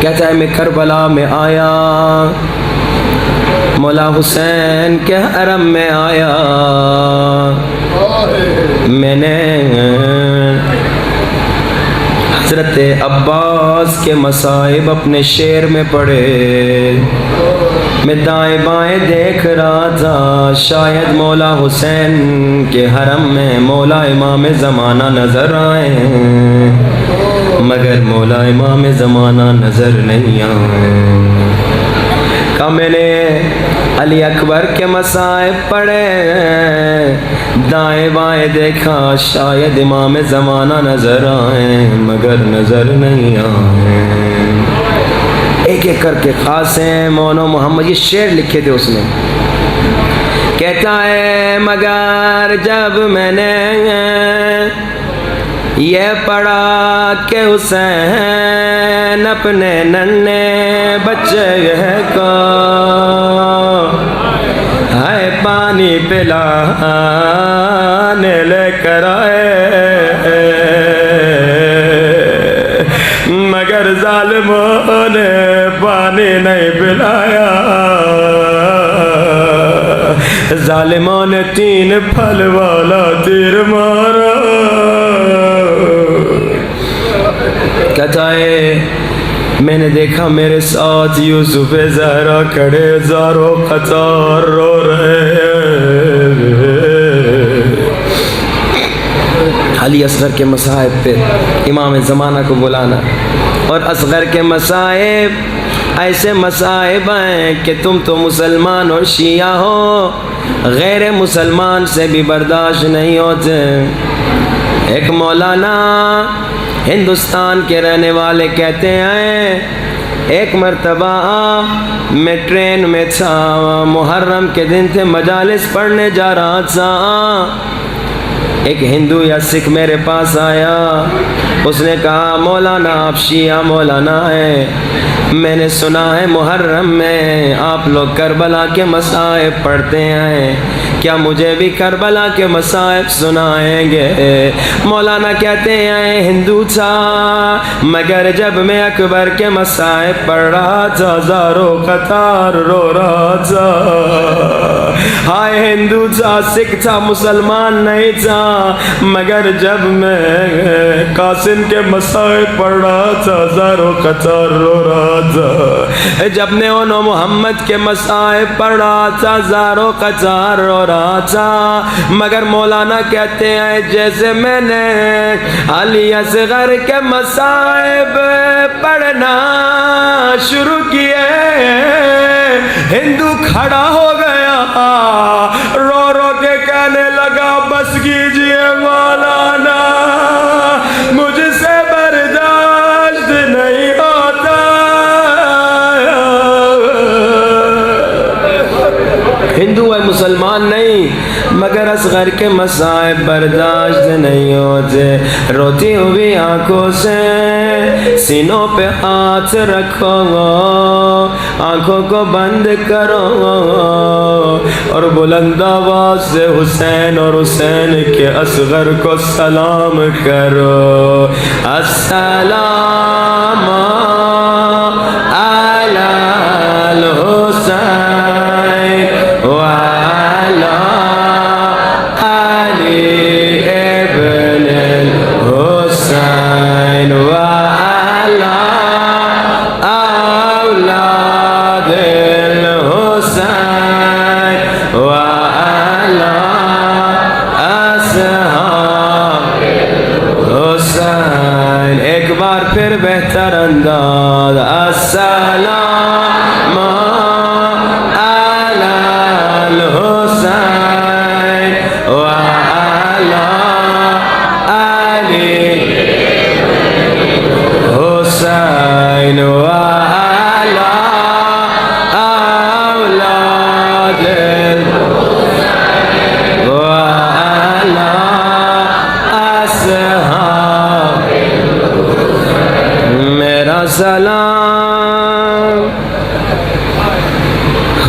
کہتا ہے میں کربلا میں آیا، مولا حسین کے حرم میں آیا، میں نے حضرت عباس کے مصائب اپنے شعر میں پڑھے، میں دائیں بائیں دیکھ رہا تھا، شاید مولا حسین کے حرم میں مولا امام زمانہ نظر آئے ہیں، مگر مولا امام زمانہ نظر نہیں آئے۔ کہ میں نے علی اکبر کے مصائب پڑھے، دائیں بائیں دیکھا، شاید امام زمانہ نظر آئے، مگر نظر نہیں آئے۔ ایک ایک کر کے قاسم مونا محمد یہ شعر لکھے تھے اس نے، کہتا ہے مگر جب میں نے یہ پڑھا کہ حسین اپنے ننھے بچے کو ہے پانی پلانے لے کر آئے، مگر ظالموں نے پانی نہیں پلایا، ظالموں نے 3 پھل والا تیر مارا۔ کہتا ہے میں نے دیکھا میرے ساتھ یوسف زہرا کھڑے، ہزاروں قطار رو رہے، علی اصغر کے مصائب پہ امام زمانہ کو بلانا، اور اصغر کے مصائب ایسے مصائب ہیں کہ تم تو مسلمان اور شیعہ ہو، غیر مسلمان سے بھی برداشت نہیں ہوتے۔ ایک مولانا ہندوستان کے رہنے والے کہتے ہیں ایک مرتبہ میں ٹرین میں تھا، محرم کے دن تھے، مجالس پڑھنے جا رہا تھا، ایک ہندو یا سکھ میرے پاس آیا، اس نے کہا مولانا آپ شیعہ مولانا ہیں، میں نے سنا ہے محرم میں آپ لوگ کربلا کے مصائب پڑھتے ہیں، کیا مجھے بھی کربلا کے مصائب سنائیں گے؟ مولانا کہتے ہیں ہندو تھا، مگر جب میں اکبر کے مصائب پڑھ رہا تھا ہزاروں قطار رو رہا تھا۔ ہائے ہندو تھا، سکھ تھا، مسلمان نہیں تھا، مگر جب میں قاسم کے مصائب پڑھ رہا تھا ہزاروں قطار رو رہا تھا، جب نے انہوں محمد کے مصائب پڑھ رہا تھا ہزاروں قطار رو رہا تھا۔ مگر مولانا کہتے ہیں جیسے میں نے علی اصغر کے مصائب پڑھنا شروع کیے، ہندو کھڑا ہو گیا، رو رو کے کہنے لگا بس کیجئے مولانا، مجھ سے برداشت نہیں ہوتا۔ ہندو ہے مسلمان نہیں، مگر اصغر کے مصائب برداشت نہیں ہوتے۔ روتی ہوئی آنکھوں سے سینوں پہ ہاتھ رکھو، آنکھوں کو بند کرو اور بلند آواز سے حسین اور حسین کے اصغر کو سلام کرو، السلام علی الحسین وعلی علی ابن الحسین وعلی اولاد الحسین وعلی اصحاب حسین۔ ایک بار پھر بہتر انداز، السلام علی الحسین وعلی علی حسین وعلی اولاد وعلی اصحاب۔ میرا سلام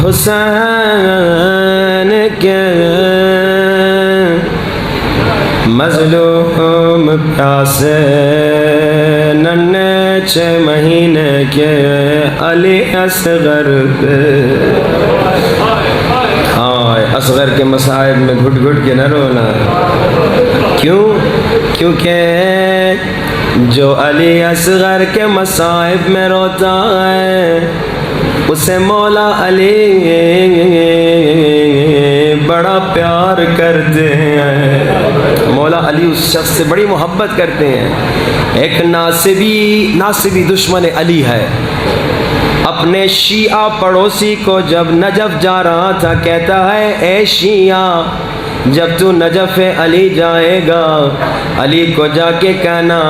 حسین کے مظلوم پیاسے ننھے ہیں 6 مہینے کے علی اصغر پہ. اصغر کے مصائب میں گھٹ گھٹ کے نہ رونا. کیوں؟ کیونکہ جو علی اصغر کے مصائب میں روتا ہے اسے مولا علی بڑا پیار کرتے ہیں. مولا علی اس شخص سے بڑی محبت کرتے ہیں. ایک ناصبی دشمن علی ہے. اپنے شیعہ پڑوسی کو جب نجف جا رہا تھا کہتا ہے اے شیعہ جب تو نجف علی جائے گا علی کو جا کے کہنا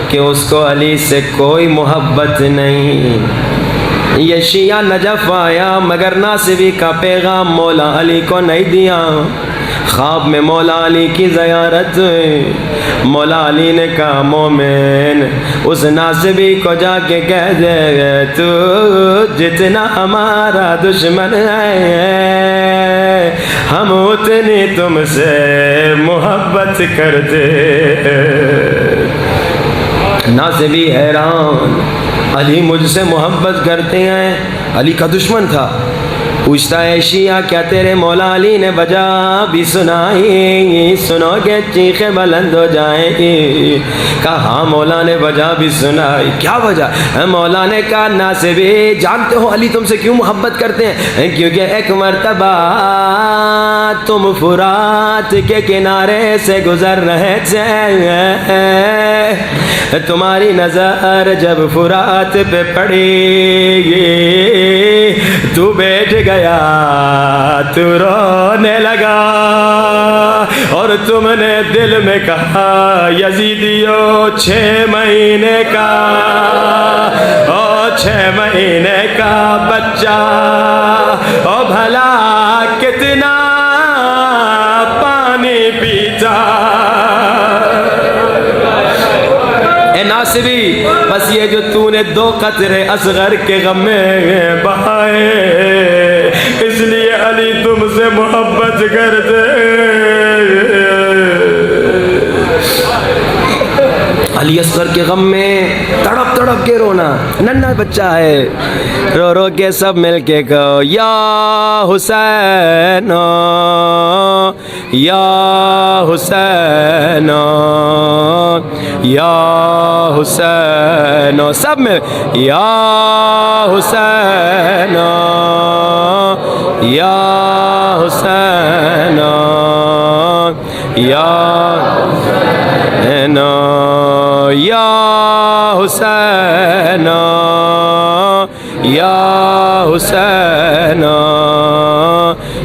کہ اس کو علی سے کوئی محبت نہیں. یہ شیعہ نجف آیا مگر ناصبی کا پیغام مولا علی کو نہیں دیا. خواب میں مولا علی کی زیارت ہوئی. مولا علی نے کہا مومن اس ناصبی کو جا کے کہہ دے تو جتنا ہمارا دشمن ہے ہم اتنی تم سے محبت کرتے. ناصبی حیران علی مجھ سے محبت کرتے ہیں. علی کا دشمن تھا. پوچھتا ہے شیعہ کیا تیرے مولا علی نے وجہ بھی سنائی؟ سنو گے چیخیں بلند ہو جائیں گی. کہا ہاں مولا نے وجہ بھی سنائی. کیا وجہ؟ مولا نے کہا ناصبی جانتے ہو علی تم سے کیوں محبت کرتے ہیں؟ کیونکہ ایک مرتبہ تم فرات کے کنارے سے گزر رہے تھے. تمہاری نظر جب فرات پہ پڑی تو بیٹھ گیا تو رونے لگا اور تم نے دل میں کہا یزیدیو 6 مہینے کا 6 مہینے کا بچہ بھلا کتنا پانی پیتا. اے ناصبی بس یہ جو تو نے 2 قطرے اصغر کے غم میں بہائے اس لیے علی تم سے محبت کرتے. علی اصغر کے غم میں تڑپ تڑپ کے رونا. ننھا بچہ ہے. رو رو کے سب مل کے کہو یا حسین یا حسین یا حسین. سب میں یا حسین یا حسین یا حسین یا حسین یا حسین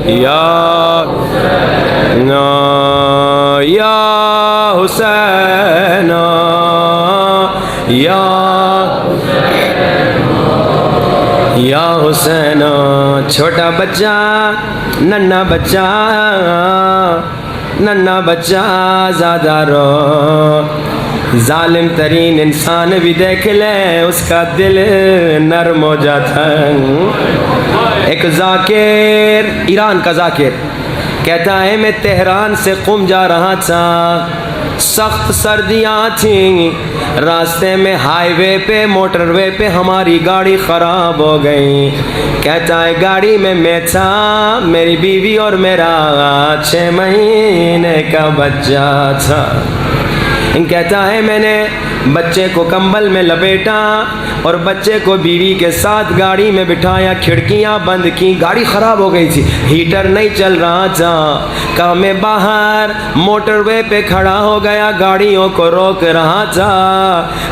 یا یا حسین یا حسین. چھوٹا بچہ ننھا بچہ زیادہ رو. ظالم ترین انسان بھی دیکھ لے اس کا دل نرم ہو جاتا ہے. ایک ذاکر ایران کا ذاکر کہتا ہے میں تہران سے قم جا رہا تھا. سخت سردیاں تھیں. راستے میں ہائی وے پہ موٹر وے پہ ہماری گاڑی خراب ہو گئی. کہتا ہے گاڑی میں تھا میری بیوی اور میرا 6 مہینے کا بچہ تھا. کہتا ہے میں نے بچے کو کمبل میں لپیٹا اور بچے کو بیوی کے ساتھ گاڑی میں بٹھایا. کھڑکیاں بند کی. گاڑی خراب ہو گئی تھی. ہیٹر نہیں چل رہا تھا. کہا میں باہر موٹر وے پہ کھڑا ہو گیا. گاڑیوں کو روک رہا تھا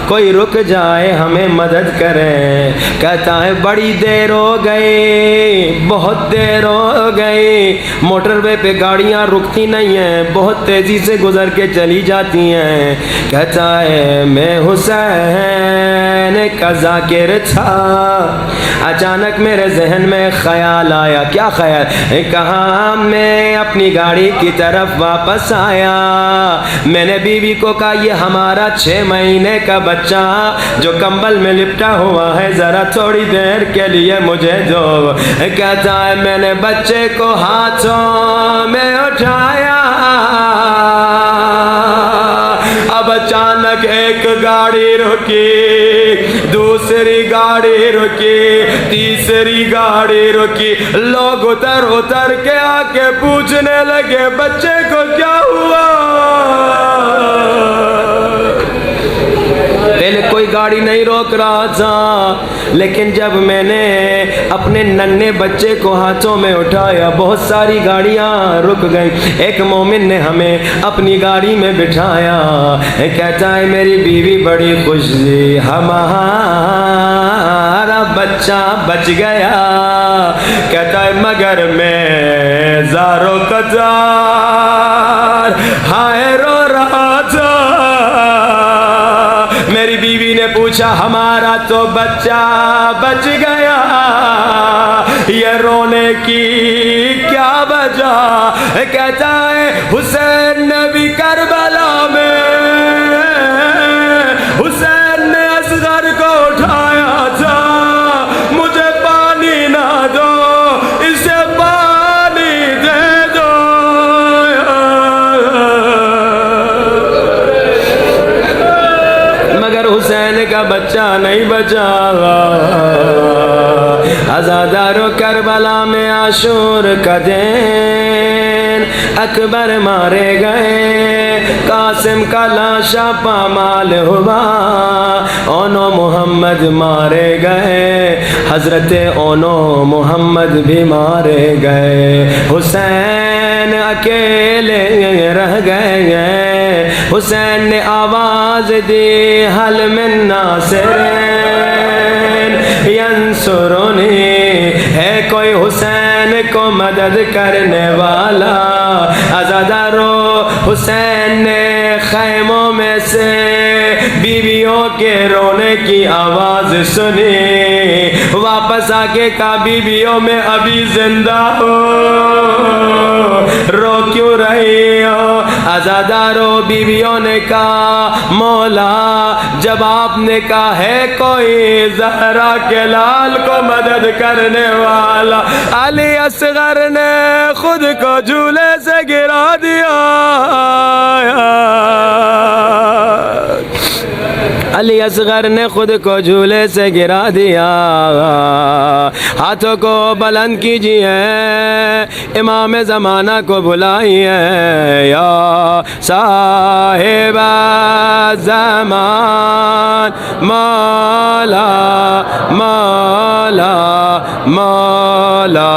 کوئی رک جائے ہمیں مدد کرے. کہتا ہے بڑی دیر ہو گئی بہت دیر ہو گئی. موٹر وے پہ گاڑیاں رکتی نہیں ہیں بہت تیزی سے گزر کے چلی جاتی ہیں. کہتا ہے میں حسین کا ذاکر تھا. اچانک میرے ذہن میں خیال آیا. کیا خیال؟ کہا میں اپنی گاڑی کی طرف واپس آیا. میں نے بیوی کو کہا یہ ہمارا 6 مہینے کا بچہ جو کمبل میں لپٹا ہوا ہے ذرا تھوڑی دیر کے لیے مجھے دو. کہتا ہے میں نے بچے کو ہاتھوں میں اٹھایا. اب اچانک ایک گاڑی رکی. دوسری گاڑی رکی، تیسری گاڑی رکی، لوگ اتر کے آ کے پوچھنے لگے بچے کو کیا ہوا؟ پہلے کوئی گاڑی نہیں روک رہا تھا، لیکن جب میں نے اپنے ننھے بچے کو ہاتھوں میں اٹھایا بہت ساری گاڑیاں رک گئیں۔ ایک مومن نے ہمیں اپنی گاڑی میں بٹھایا، کہتا ہے میری بیوی بڑی خوش تھی، ہمارا بچہ بچ گیا۔ کہتا ہے مگر میں زاروں قطار ہائے رو رہا تھا۔ میری بیوی نے پوچھا ہمارا تو بچہ بچ گیا، یہ رونے کی کیا وجہ؟ کہتا ہے حسین نے بھی کربلا میں، حسین نے اصغر کو اٹھایا تھا، مجھے پانی نہ دو، اسے پانی دے دو۔ مگر حسین کا بچہ نہیں بچا۔ عزادارو کربلا میں عاشور کا دن اکبر مارے گئے، قاسم کا لاشا پامال ہوا، اونو محمد مارے گئے، حضرت اونو محمد بھی مارے گئے، حسین اکیلے رہ گئے۔ حسین نے آواز دی حل من ناصر ینصرنی، ہے کوئی حسین کو مدد کرنے والا؟ عزادارو حسین نے خیموں میں سے بیویوں کے رونے کی آواز سنی، واپس آ کے کہا بیویوں میں ابھی زندہ ہو، رو کیوں رہی ہو؟ عزادارو بیویوں نے کہا مولا جب آپ نے کہا ہے کوئی زہرا کے لال کو مدد کرنے والا، علی اصغر نے خود کو جھولے سے گرا دیا۔ علی اصغر نے خود کو جھولے سے گرا دیا۔ ہاتھوں کو بلند کیجیے، امام زمانہ کو بلائیے، یا صاحب زمان مولا مولا مولا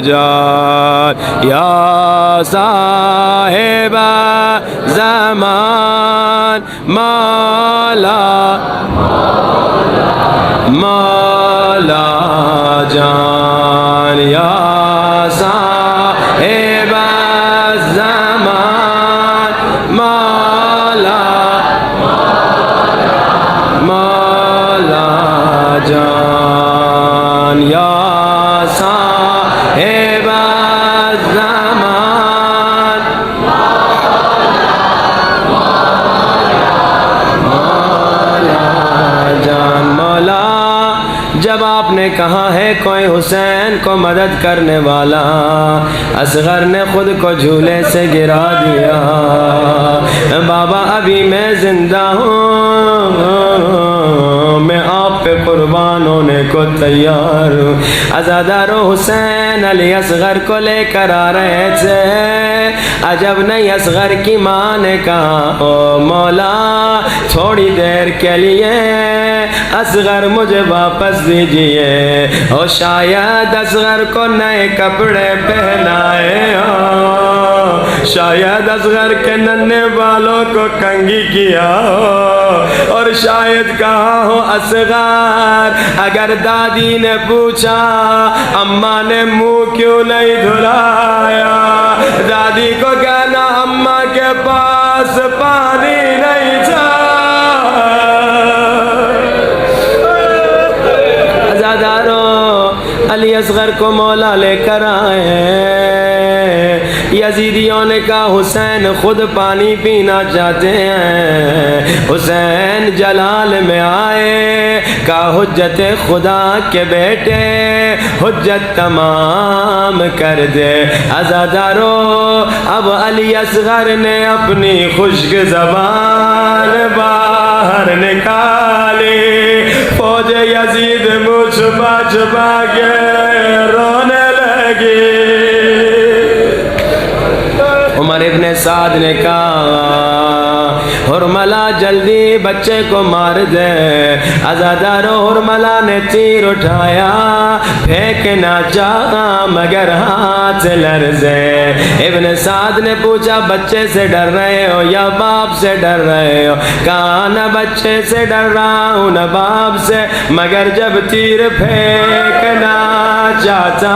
جان، یا صاحب زمان مولا مولا جان، یا صاحب زمان مولا مولا جان، یا صاحب زمان مولا جان۔ مولا جب آپ نے کہا ہے کوئی حسین کو مدد کرنے والا، اصغر نے خود کو جھولے سے گرا دیا۔ بابا ابھی میں زندہ ہوں، میں آپ پہ قربان ہونے کو تیار ہوں۔ عزادارو حسین علی اصغر کو لے کر آ رہے تھے، عجب نہیں اصغر کی ماں نے کہا او مولا تھوڑی دیر کے لیے اصغر مجھے واپس دیجئے، اور شاید اصغر کو نئے کپڑے پہنائے ہو، شاید اصغر کے ننھے بالوں کو کنگھی کیا ہو، اور شاید کہا ہو اصغر اگر دادی نے پوچھا اماں نے منہ کیوں نہیں دھلایا، دادی کو کہنا اماں کے پاس پانی نہیں تھا۔ علی اصغر کو مولا لے کر آئے، یزیدیوں نے کہا حسین خود پانی پینا چاہتے ہیں۔ حسین جلال میں آئے، کہا حجت خدا کے بیٹے حجت تمام کر دے۔ عزادارو اب علی اصغر نے اپنی خشک زبان باہر نکالی، فوج یزید منہ چھپا چھپا کے رونے لگی. عمر ابن سعد نے کہا حرملہ جلدی بچے کو مار دے. عزادارو حرملہ نے تیر اٹھایا, پھینکنا چاہا مگر ہاتھ لرزے. ابن سعد نے پوچھا بچے سے ڈر رہے ہو یا باپ سے ڈر رہے ہو؟ کہا نہ بچے سے ڈر رہا ہوں نہ باپ سے, مگر جب تیر پھینکنا چاہتا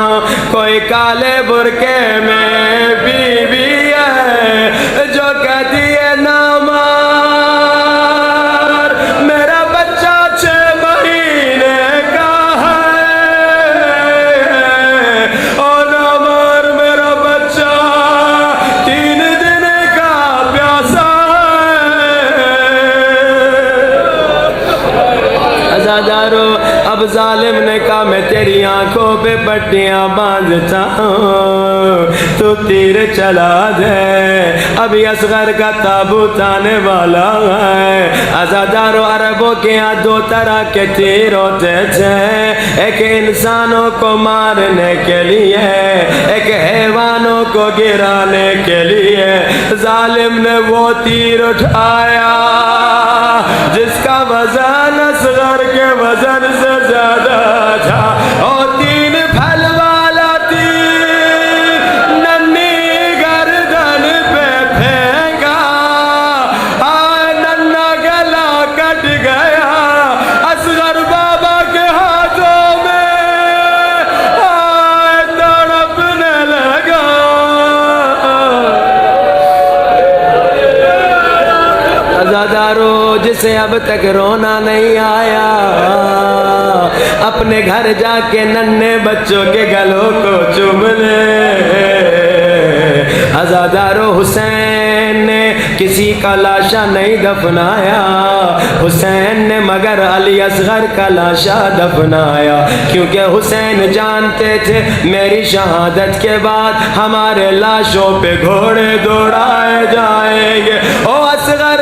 ہوں کوئی کالے برقعے میں بیوی ہے جو کہتی ہے نہ مار, میرا بچہ 6 مہینے کا ہے, اور نہ مار میرا بچہ 3 دن کا پیاسا ہے. عزادارو اب ظالم نے کہا میں تیری آنکھوں پہ پٹیاں باندھتا ہوں, تو تیر چلا دے, ابھی اصغر کا تابوت آنے والا ہے. عزادارو عربوں کے ہاں 2 طرح کے تیر ہوتے تھے, ایک انسانوں کو مارنے کے لیے, ایک حیوانوں کو گرانے کے لیے. ظالم نے وہ تیر اٹھایا جس کا وزن اصغر کے وزن سے زیادہ تھا, اور 3 پھل والا تیر ننھی گردن پہ پھینکا. آئے ننھا گلا کٹ گیا اصغر بابا کے ہاتھوں میں, آئے تڑپنے لگا. عزادارو جسے اب تک رونا نہیں آیا, اپنے گھر جا کے ننھے بچوں کے گلوں کو چوم لے. عزادارو حسین نے کسی کا لاشا نہیں دفنایا, حسین نے مگر علی اصغر کا لاشا دفنایا, کیونکہ حسین جانتے تھے میری شہادت کے بعد ہمارے لاشوں پہ گھوڑے دوڑائے جائیں گے. او اصغر